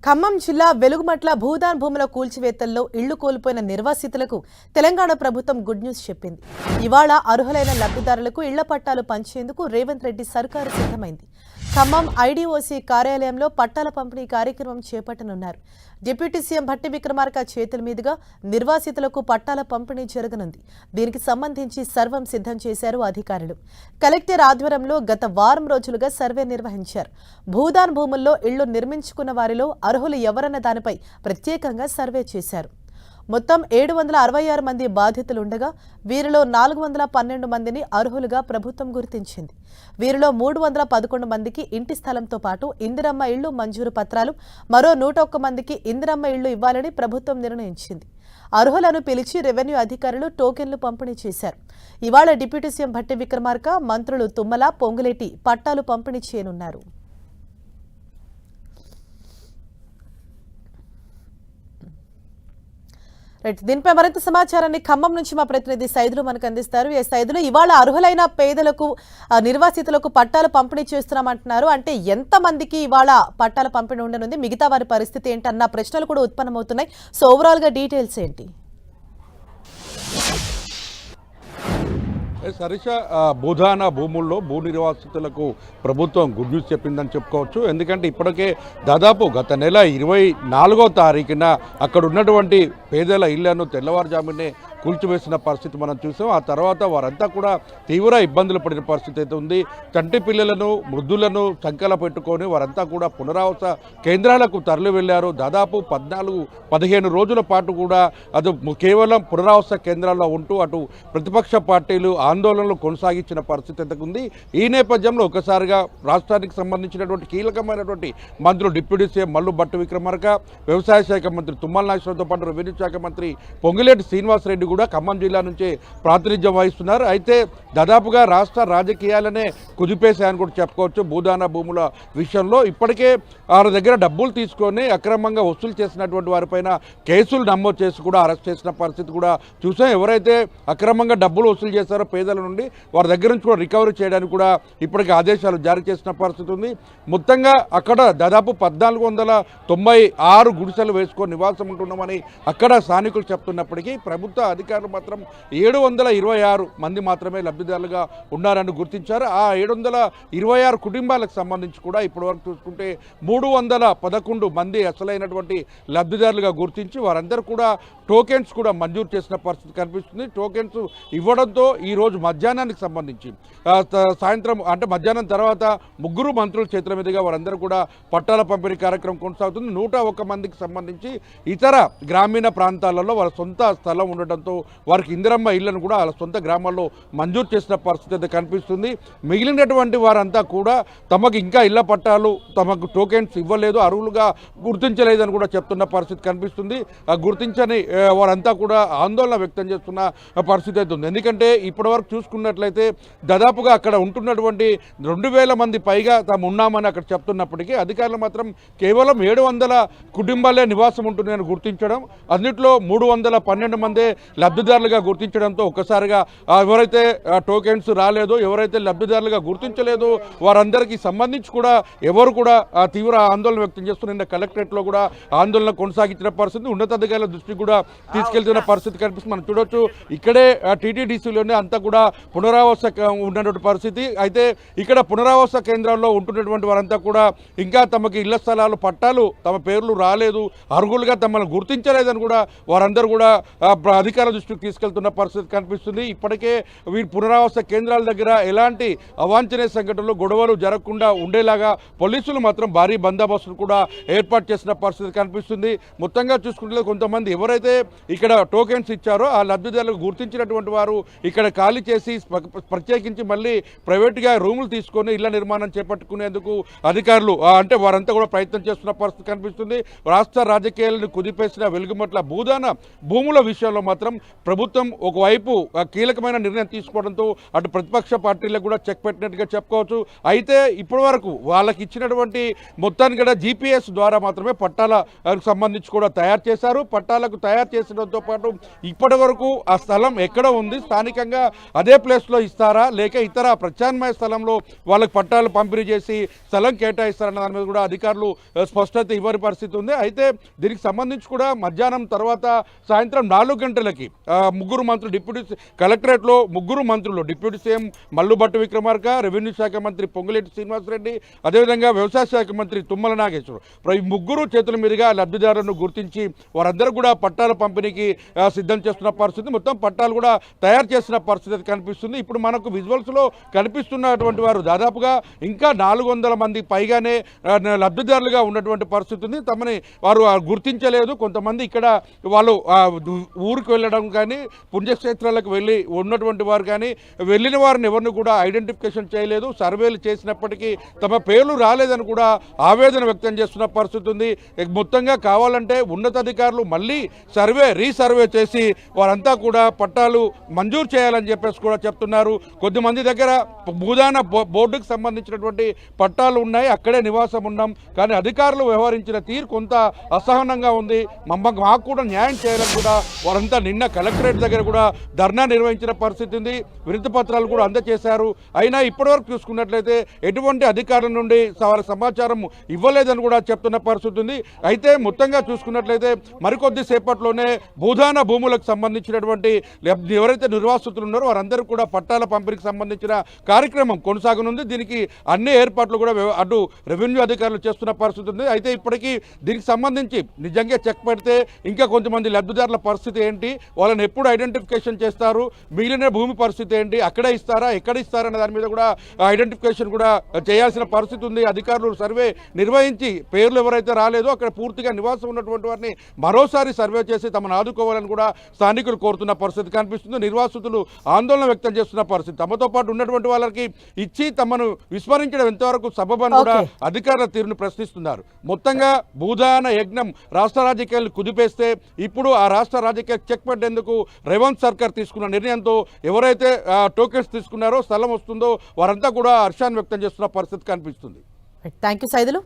ఖమ్మం జిల్లా వెలుగుమట్ల భూదాన్ భూముల కూల్చివేతల్లో ఇళ్లు కోల్పోయిన నిర్వాసితులకు తెలంగాణ ప్రభుత్వం గుడ్ న్యూస్ చెప్పింది. ఇవాళ అర్హులైన లబ్ధిదారులకు ఇళ్ల పట్టాలు పంచేందుకు రేవంత్ రెడ్డి సర్కారు సిద్ధమైంది. ఖమ్మం ఐడీఓసీ కార్యాలయంలో పట్టాల పంపిణీ కార్యక్రమం చేపట్టనున్నారు. డిప్యూటీ సీఎం భట్టి విక్రమార్క చేతుల మీదుగా నిర్వాసితులకు పట్టాల పంపిణీ జరగనుంది. దీనికి సంబంధించి సర్వం సిద్ధం చేశారు అధికారులు. కలెక్టర్ ఆధ్వర్యంలో గత వారం రోజులుగా సర్వే నిర్వహించారు. భూదాన్ భూముల్లో ఇళ్లు నిర్మించుకున్న వారిలో అర్హులు ఎవరన్న దానిపై ప్రత్యేకంగా సర్వే చేశారు. మొత్తం 766 మంది బాధితులుండగా వీరిలో 412 మందిని అర్హులుగా ప్రభుత్వం గుర్తించింది. వీరిలో 311 మందికి ఇంటి స్థలంతో పాటు ఇందిరమ్మ ఇళ్లు మంజూరు పత్రాలు, మరో 101 మందికి ఇందిరమ్మ ఇళ్లు ఇవ్వాలని ప్రభుత్వం నిర్ణయించింది. అర్హులను పిలిచి రెవెన్యూ అధికారులు టోకెన్లు పంపిణీ చేశారు. ఇవాళ డిప్యూటీ సీఎం భట్టి విక్రమార్క, మంత్రులు తుమ్మల, పొంగులేటి పట్టాలు పంపిణీ చేయనున్నారు. దీనిపై మరింత సమాచారాన్ని ఖమ్మం నుంచి మా ప్రతినిధి సైదులు మనకు అందిస్తారు. సైదులు, ఇవాళ అర్హులైన పేదలకు నిర్వాసితులకు పట్టాలు పంపిణీ చేస్తున్నామంటున్నారు. అంటే ఎంత మందికి ఇవాళ పట్టాల పంపిణీ ఉండనుంది, మిగతా వారి పరిస్థితి ఏంటన్న ప్రశ్నలు కూడా ఉత్పన్నమవుతున్నాయి. సో ఓవరాల్ గా డీటెయిల్స్ ఏంటి? సరిష, భూదాన భూముల్లో భూ నిర్వాసితులకు ప్రభుత్వం గుడ్ న్యూస్ చెప్పిందని చెప్పుకోవచ్చు. ఎందుకంటే ఇప్పటికే దాదాపు గత నెల 24వ తారీఖున అక్కడ ఉన్నటువంటి పేదల ఇళ్లను తెల్లవారుజామునే కూల్చివేసిన పరిస్థితి మనం చూసాం. ఆ తర్వాత వారంతా కూడా తీవ్ర ఇబ్బందులు పడిన పరిస్థితి అయితే ఉంది. చంటి పిల్లలను, వృద్ధులను సంకల పెట్టుకొని వారంతా కూడా పునరావాస కేంద్రాలకు తరలి వెళ్లారు. దాదాపు 14-15 రోజుల పాటు కూడా అది కేవలం పునరావాస కేంద్రాల్లో ఉంటూ అటు ప్రతిపక్ష పార్టీలు ఆందోళనలు కొనసాగించిన పరిస్థితి అయితే ఉంది. ఈ నేపథ్యంలో ఒకసారిగా రాష్ట్రానికి సంబంధించినటువంటి కీలకమైనటువంటి మంత్రులు డిప్యూటీ సీఎం మల్లు భట్టి విక్రమార్క, వ్యవసాయ శాఖ మంత్రి తుమ్మల నాగేశ్వరరావుతో పాటు రెవెన్యూ శాఖ మంత్రి పొంగులేటి శ్రీనివాసరెడ్డి కూడా ఖమ్మం జిల్లా నుంచే ప్రాతినిధ్యం వహిస్తున్నారు. అయితే దాదాపుగా రాష్ట్ర రాజకీయాలనే కుదిపేశాయని కూడా చెప్పుకోవచ్చు. భూదాన భూముల విషయంలో ఇప్పటికే వారి దగ్గర డబ్బులు తీసుకొని అక్రమంగా వసూలు చేసినటువంటి వారిపైన కేసులు నమోదు చేసి కూడా అరెస్ట్ చేసిన పరిస్థితి కూడా చూసాం. ఎవరైతే అక్రమంగా డబ్బులు వసూలు చేశారో పేదల నుండి వారి దగ్గర నుంచి కూడా రికవరీ చేయడానికి కూడా ఇప్పటికే ఆదేశాలు జారీ చేసిన పరిస్థితి ఉంది. మొత్తంగా అక్కడ దాదాపు 1496 గుడిసెలు వేసుకొని నివాసం ఉంటున్నామని అక్కడ స్థానికులు చెప్తున్నప్పటికీ ప్రభుత్వ అధికారులు మాత్రం 726 మంది మాత్రమే లబ్ధిదారులుగా ఉన్నారని గుర్తించారు. ఆ 726 కుటుంబాలకు సంబంధించి కూడా ఇప్పటివరకు చూసుకుంటే 311 మంది అసలైనటువంటి లబ్ధిదారులుగా గుర్తించి వారందరూ కూడా టోకెన్స్ కూడా మంజూరు చేసిన పరిస్థితి కనిపిస్తుంది. టోకెన్స్ ఇవ్వడంతో ఈరోజు మధ్యాహ్నానికి సంబంధించి సాయంత్రం అంటే మధ్యాహ్నం తర్వాత 3 మంత్రుల చేతుల మీదుగా వారందరూ కూడా పట్టాల పంపిణీ కార్యక్రమం కొనసాగుతుంది. 101 మందికి సంబంధించి ఇతర గ్రామీణ ప్రాంతాలలో వాళ్ళ సొంత స్థలం ఉండటంతో వారికి ఇందిరమ్మ ఇళ్లను కూడా వాళ్ళ సొంత గ్రామాల్లో మంజూరు చేసిన పరిస్థితి అయితే కనిపిస్తుంది. మిగిలినటువంటి వారంతా కూడా తమకు ఇంకా ఇళ్ల పట్టాలు, తమకు టోకెన్స్ ఇవ్వలేదు, అర్హులుగా గుర్తించలేదని కూడా చెప్తున్న పరిస్థితి కనిపిస్తుంది. గుర్తించని వారంతా కూడా ఆందోళన వ్యక్తం చేస్తున్న పరిస్థితి అయితే ఉంది. ఎందుకంటే ఇప్పటివరకు చూసుకున్నట్లయితే దాదాపుగా అక్కడ ఉంటున్నటువంటి 2000 మంది పైగా తాము ఉన్నామని అక్కడ చెప్తున్నప్పటికీ అధికారులు మాత్రం కేవలం 700 కుటుంబాలే నివాసం ఉంటున్నాయని గుర్తించడం, అన్నింటిలో 312 మందే లబ్ధిదారులుగా గుర్తించడంతో ఒక్కసారిగా ఎవరైతే టోకెన్స్ రాలేదో, ఎవరైతే లబ్ధిదారులుగా గుర్తించలేదో వారందరికీ సంబంధించి కూడా ఎవరు కూడా తీవ్ర ఆందోళన వ్యక్తం చేస్తున్న కలెక్టరేట్లో కూడా ఆందోళన కొనసాగించిన పరిస్థితి, ఉన్నతాధికారుల దృష్టికి కూడా తీసుకెళ్తున్న పరిస్థితి కనిపిస్తుంది. మనం చూడొచ్చు ఇక్కడే టీటీడీసీలోనే అంతా కూడా పునరావాస ఉన్నటువంటి పరిస్థితి. అయితే ఇక్కడ పునరావాస కేంద్రాల్లో ఉంటున్నటువంటి వారంతా కూడా ఇంకా తమకి ఇళ్ల స్థలాలు, పట్టాలు తమ పేర్లు రాలేదు, అర్హులుగా తమను గుర్తించలేదని కూడా వారందరూ కూడా అధికారుల దృష్టికి తీసుకెళ్తున్న పరిస్థితి కనిపిస్తుంది. ఇప్పటికే వీరి పునరావాస కేంద్రాల దగ్గర ఎలాంటి అవాంఛనీయ సంఘటనలు, గొడవలు జరగకుండా ఉండేలాగా పోలీసులు మాత్రం భారీ బందోబస్తును కూడా ఏర్పాటు చేసిన పరిస్థితి కనిపిస్తుంది. మొత్తంగా చూసుకుంటే కొంతమంది ఎవరైతే ఇక్కడ టోకెన్స్ ఇచ్చారో ఆ లబ్ధిదారులకు గుర్తించినటువంటి వారు ఇక్కడ ఖాళీ చేసి ప్రత్యేకించి మళ్ళీ ప్రైవేట్గా రూములు తీసుకొని ఇళ్ల నిర్మాణం చేపట్టుకునేందుకు అధికారులు అంటే వారంతా కూడా ప్రయత్నం చేస్తున్న పరిస్థితి కనిపిస్తుంది. రాష్ట్ర రాజకీయాలను కుదిపేసిన వెలుగుమట్ల భూదాన భూముల విషయంలో మాత్రం ప్రభుత్వం ఒకవైపు కీలకమైన నిర్ణయం తీసుకోవడంతో అటు ప్రతిపక్ష పార్టీలకు కూడా చెక్ పెట్టినట్టుగా చెప్పుకోవచ్చు. అయితే ఇప్పటి వరకు వాళ్ళకి ఇచ్చినటువంటి మొత్తాన్ని కూడా జీపీఎస్ ద్వారా మాత్రమే పట్టాలకు సంబంధించి కూడా తయారు చేశారు. పట్టాలకు తయారు చేసడంతో పాటు ఇప్పటి వరకు ఆ స్థలం ఎక్కడ ఉంది, స్థానికంగా అదే ప్లేస్లో ఇస్తారా లేక ఇతర ప్రత్యామ్నాయ స్థలంలో వాళ్ళకి పట్టాలు పంపిణీ చేసి స్థలం కేటాయిస్తారన్న దాని మీద కూడా అధికారులు స్పష్టత ఇవ్వని పరిస్థితి ఉంది. అయితే దీనికి సంబంధించి కూడా మధ్యాహ్నం తర్వాత సాయంత్రం 4 గంటలకి ముగ్గురు మంత్రులు కలెక్టరేట్లో ముగ్గురు మంత్రులు deputy CM Mallu Bhatti Vikramarka, revenue శాఖ మంత్రి పొంగులేటి శ్రీనివాసరెడ్డి, అదేవిధంగా వ్యవసాయ శాఖ మంత్రి తుమ్మల నాగేశ్వరరావు ఈ ముగ్గురు చేతుల మీదుగా లబ్ధిదారులను గుర్తించి వారందరూ కూడా పట్టాల పంపిణీకి సిద్ధం చేస్తున్న పరిస్థితి, మొత్తం పట్టాలు కూడా తయారు చేస్తున్న పరిస్థితి కనిపిస్తుంది. ఇప్పుడు మనకు విజువల్స్లో కనిపిస్తున్నటువంటి వారు దాదాపుగా ఇంకా 400 మంది పైగానే లబ్ధిదారులుగా ఉన్నటువంటి పరిస్థితి ఉంది. తమని వారు గుర్తించలేదు. కొంతమంది ఇక్కడ వాళ్ళు ఊరికి వెళ్ళడం కానీ పుణ్యక్షేత్రాలకు వెళ్ళి ఉన్నటువంటి వారు కానీ వెళ్ళిన వారిని ఎవరిని కూడా ఐడెంటిఫికేషన్ చేయలేదు. సర్వేలు చేసినప్పటికీ తమ పేర్లు రాలేదని కూడా ఆవేదన వ్యక్తం చేస్తున్న పరిస్థితి ఉంది. మొత్తంగా కావాలంటే ఉన్నతాధికారులు మళ్ళీ రీసర్వే చేసి వారంతా కూడా పట్టాలు మంజూరు చేయాలని చెప్పేసి కూడా చెప్తున్నారు. కొద్దిమంది దగ్గర భూదాన బోర్డుకు సంబంధించినటువంటి పట్టాలు ఉన్నాయి, అక్కడే నివాసం ఉన్నాం, కానీ అధికారులు వ్యవహరించిన తీరు కొంత అసహనంగా ఉంది, మాకు కూడా న్యాయం చేయాలని కూడా వారంతా నిన్న కలెక్టరేట్ దగ్గర కూడా ధర్నా నిర్వహించిన పరిస్థితి ఉంది. వినతి పత్రాలు కూడా అందజేశారు. అయినా ఇప్పటివరకు చూసుకున్నట్లయితే ఎటువంటి అధికారుల నుండి సమాచారం ఇవ్వలేదని కూడా చెప్తున్న పరిస్థితి ఉంది. అయితే మొత్తంగా చూసుకున్నట్లయితే మరికొద్ది సేపట్లోనే భూదాన భూములకు సంబంధించినటువంటి ఎవరైతే నిర్వాసితులు ఉన్నారో వారందరూ కూడా పట్టాల పంపిణీకి సంబంధించిన కార్యక్రమం కొనసాగనుంది. దీనికి అన్ని ఏర్పాట్లు కూడా అటు రెవెన్యూ అధికారులు చేస్తున్న పరిస్థితి ఉంది. అయితే ఇప్పటికీ దీనికి సంబంధించి నిజంగా చెక్ పెడితే ఇంకా కొంతమంది లబ్ధిదారుల పరిస్థితి ఏంటి, వాళ్ళని ఎప్పుడు ఐడెంటిఫికేషన్ చేస్తారు, మిగిలిన భూమి పరిస్థితి ఏంటి, అక్కడే ఇస్తారా ఎక్కడ ఇస్తారన్న దాని మీద కూడా ఐడెంటిఫికేషన్ కూడా చేయాల్సిన పరిస్థితి ఉంది. అధికారులు సర్వే నిర్వహించి పేర్లు ఎవరైతే రాలేదో అక్కడ పూర్తిగా నివాసం ఉన్నటువంటి వారిని మరోసారి సర్వే చేసి తమను ఆదుకోవాలని కూడా స్థానికులు కోరుతున్న పరిస్థితి కనిపిస్తుంది. నిర్వాసితులు ఆందోళన వ్యక్తం చేస్తున్న పరిస్థితి. తమతో పాటు ఉన్నటువంటి వాళ్ళకి ఇచ్చి తమను విస్మరించడం ఎంతవరకు సబబని కూడా అధికారుల తీరును ప్రశ్నిస్తున్నారు. మొత్తంగా భూదాన యజ్ఞం రాష్ట్ర రాజకీయాలు కుదిపేస్తే ఇప్పుడు ఆ రాష్ట్ర రాజకీయ చెక్ పెట్టేందుకు రేవంత్ సర్కార్ తీసుకున్న నిర్ణయంతో ఎవరైతే టోకెన్స్ తీసుకున్నారో స్థలం వస్తుందో వారంతా కూడా హర్షాన్ని వ్యక్తం చేస్తున్న పరిస్థితి కనిపిస్తుంది. Thank you Saidulu.